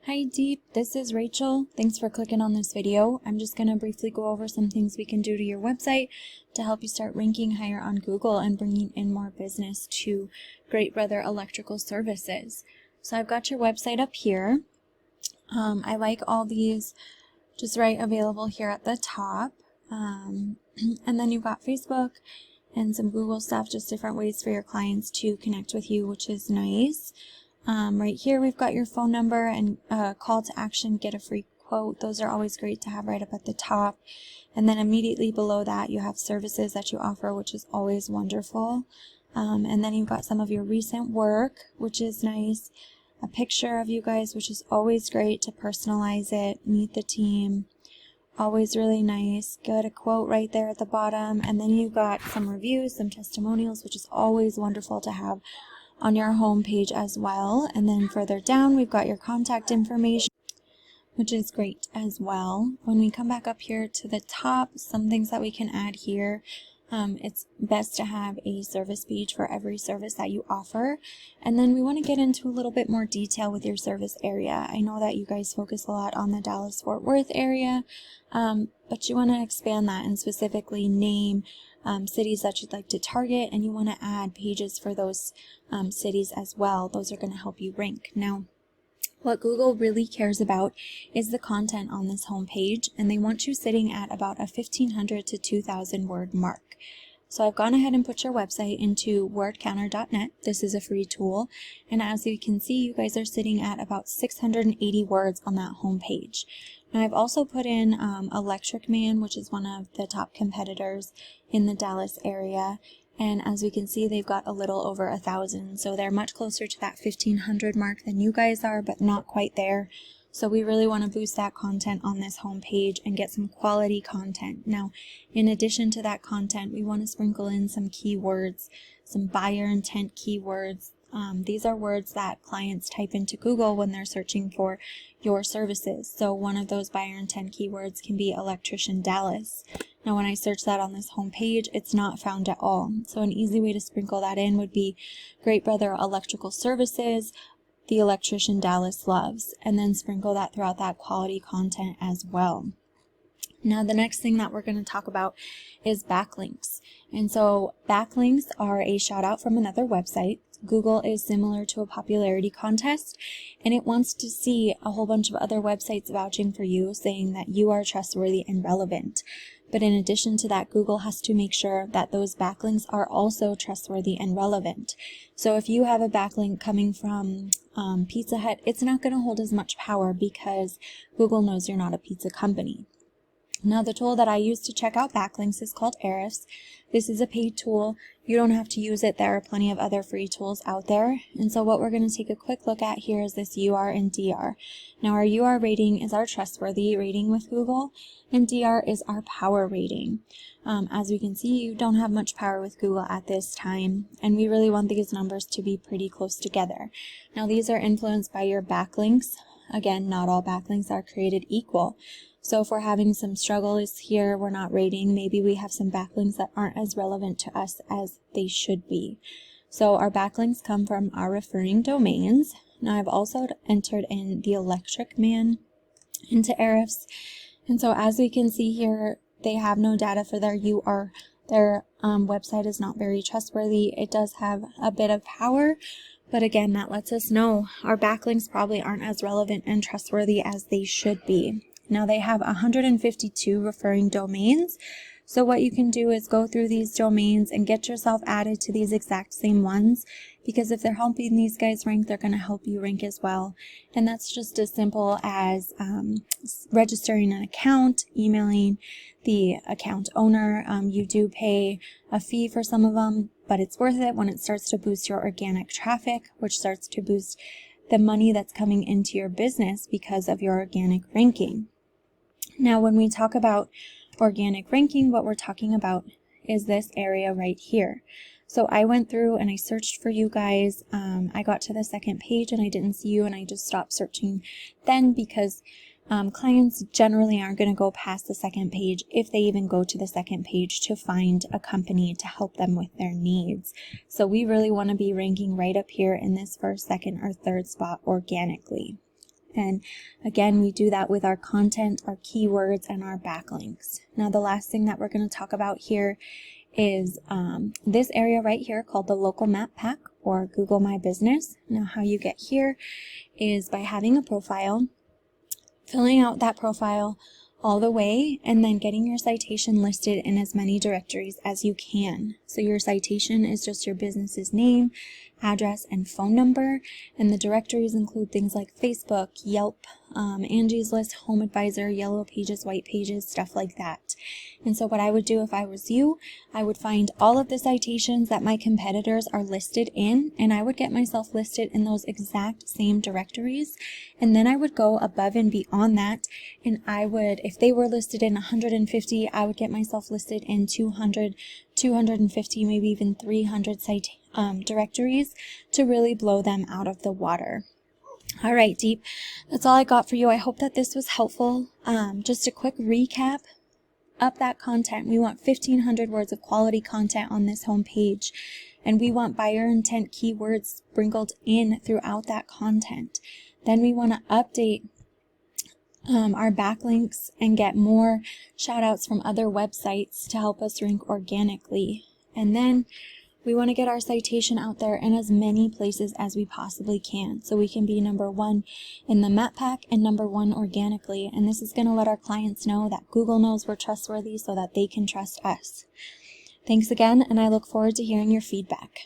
Hi Deep, this is Rachel. Thanks for clicking on this video. I'm just going to briefly go over some things we can do to your website to help you start ranking higher on Google and bringing in more business to Great Brother Electrical Services. So I've got your website up here. I like all these just right available here at the top. And then you've got Facebook and some Google stuff, just different ways for your clients to connect with you, which is nice. Right here we've got your phone number and call to action, get a free quote. Those are always great to have right up at the top. And then immediately below that you have services that you offer, which is always wonderful. And then you've got some of your recent work, which is nice. A picture of you guys, which is always great to personalize it, meet the team. Always really nice. Got a quote right there at the bottom. And then you've got some reviews, some testimonials, which is always wonderful to have on your home page as well. And then further down we've got your contact information, which is great as well. When we come back up here to the top, some things that we can add here. It's best to have a service page for every service that you offer. And then we want to get into a little bit more detail with your service area. I know that you guys focus a lot on the Dallas-Fort Worth area, but you want to expand that and specifically name cities that you'd like to target, and you want to add pages for those cities as well. Those are going to help you rank. Now, what Google really cares about is the content on this home page, and they want you sitting at about a 1,500 to 2,000 word mark. So I've gone ahead and put your website into wordcounter.net. This is a free tool, and as you can see, you guys are sitting at about 680 words on that home page. Now I've also put in Electrician, which is one of the top competitors in the Dallas area. And as we can see, they've got a little over 1,000. So they're much closer to that 1,500 mark than you guys are, but not quite there. So we really want to boost that content on this home page and get some quality content. Now, in addition to that content, we want to sprinkle in some keywords, some buyer intent keywords. These are words that clients type into Google when they're searching for your services. So one of those buyer intent keywords can be Electrician Dallas. Now when I search that on this home page, it's not found at all. So an easy way to sprinkle that in would be Great Brother Electrical Services, the Electrician Dallas loves, and then sprinkle that throughout that quality content as well. Now the next thing that we're going to talk about is backlinks. And so backlinks are a shout out from another website. Google is similar to a popularity contest, and it wants to see a whole bunch of other websites vouching for you, saying that you are trustworthy and relevant. But in addition to that, Google has to make sure that those backlinks are also trustworthy and relevant. So if you have a backlink coming from Pizza Hut, it's not going to hold as much power because Google knows you're not a pizza company. Now the tool that I use to check out backlinks is called Ahrefs. This is a paid tool. You don't have to use it. There are plenty of other free tools out there. And so what we're going to take a quick look at here is this UR and DR. Now our UR rating is our trustworthy rating with Google, and DR is our power rating. As we can see, you don't have much power with Google at this time, and we really want these numbers to be pretty close together. Now these are influenced by your backlinks. Again, not all backlinks are created equal. So if we're having some struggles here, we're not rating, maybe we have some backlinks that aren't as relevant to us as they should be. So our backlinks come from our referring domains. Now I've also entered in the Electrician into Ahrefs. And so as we can see here, they have no data for their UR. Their website is not very trustworthy. It does have a bit of power, but again, that lets us know our backlinks probably aren't as relevant and trustworthy as they should be. Now they have 152 referring domains. So what you can do is go through these domains and get yourself added to these exact same ones, because if they're helping these guys rank, they're going to help you rank as well. And that's just as simple as registering an account, emailing the account owner. You do pay a fee for some of them, but it's worth it when it starts to boost your organic traffic, which starts to boost the money that's coming into your business because of your organic ranking. Now, when we talk about organic ranking, what we're talking about is this area right here. So I went through and I searched for you guys. I got to the second page and I didn't see you, and I just stopped searching then because clients generally aren't going to go past the second page, if they even go to the second page, to find a company to help them with their needs. So we really want to be ranking right up here in this first, second, or third spot organically. And again, we do that with our content, our keywords, and our backlinks. Now, the last thing that we're going to talk about here is this area right here called the local map pack or Google My Business. Now, how you get here is by having a profile, filling out that profile all the way, and then getting your citation listed in as many directories as you can. So your citation is just your business's name, address, and phone number, and the directories include things like Facebook, Yelp, Angie's List, Home Advisor, Yellow Pages, White Pages, stuff like that. And so what I would do if I was you, I would find all of the citations that my competitors are listed in, and I would get myself listed in those exact same directories, and then I would go above and beyond that, and I would, if they were listed in 150, I would get myself listed in 200, 250, maybe even 300 directories to really blow them out of the water. All right, Deep, that's all I got for you. I hope that this was helpful. Just a quick recap. Up that content. We want 1,500 words of quality content on this homepage, and we want buyer intent keywords sprinkled in throughout that content. Then we want to update our backlinks and get more shout outs from other websites to help us rank organically. And then we want to get our citation out there in as many places as we possibly can, so we can be number one in the map pack and number one organically. And this is going to let our clients know that Google knows we're trustworthy so that they can trust us. Thanks again, and I look forward to hearing your feedback.